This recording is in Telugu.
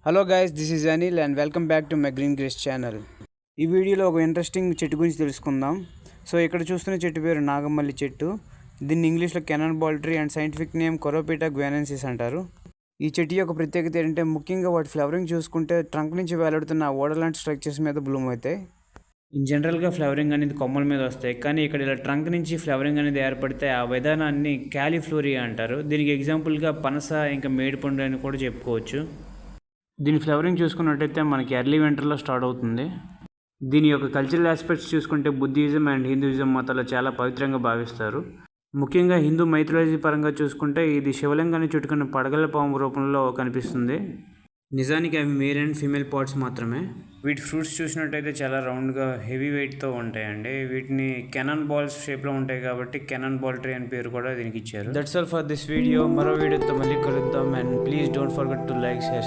Hello guys, this is Anil and welcome back to my green grace channel. ఈ వీడియోలో ఒక ఇంట్రెస్టింగ్ చెట్టు గురించి తెలుసుకుందాం. సో ఇక్కడ చూస్తున్న చెట్టు పేరు నాగమల్లి చెట్టు. దీన్ని ఇంగ్లీష్లో cannon ball tree and scientific name Couroupita guianensis అంటారు. ఈ చెట్టు యొక్క ప్రత్యేకత ఏంటంటే ముఖ్యంగా వాటి ఫ్లవరింగ్ చూసుకుంటే ట్రంక్ నుంచి వేలాడుతున్న ఓడలాంటి స్ట్రక్చర్స్ మీద బ్లూమ్ అవుతాయి. ఇన్ జనరల్గా ఫ్లవరింగ్ అనేది కొమ్మల మీద వస్తాయి, కానీ ఇక్కడ ఇలా ట్రంక్ నుంచి ఫ్లవరింగ్ అనేది ఏర్పడితే ఆ విధానాన్ని క్యాలీఫ్లోరియా అంటారు. దీనికి ఎగ్జాంపుల్గా పనస ఇంకా మేడిపండు అని కూడా చెప్పుకోవచ్చు. దీని ఫ్లవరింగ్ చూసుకున్నట్టయితే మనకి ఎర్లీ వింటర్లో స్టార్ట్ అవుతుంది. దీని యొక్క కల్చరల్ ఆస్పెక్ట్స్ చూసుకుంటే బుద్ధిజం అండ్ హిందూయిజం మతాలు చాలా పవిత్రంగా భావిస్తారు. ముఖ్యంగా హిందూ మైథాలజీ పరంగా చూసుకుంటే ఇది శివలింగాన్ని చుట్టుకున్న పడగల పాము రూపంలో కనిపిస్తుంది. నిజానికి అవి మేల్ అండ్ ఫీమేల్ పార్ట్స్ మాత్రమే. వీటి ఫ్రూట్స్ చూసినట్టయితే చాలా రౌండ్గా హెవీ వెయిట్తో ఉంటాయండి. వీటిని కెనాన్ బాల్స్ షేప్లో ఉంటాయి కాబట్టి కెనాన్ బాల్ ట్రీ అని పేరు కూడా దీనికి ఇచ్చారు. That's all for this video. మరో వీడియోతో మళ్ళీ కలుద్దాం and please don't forget to like, share.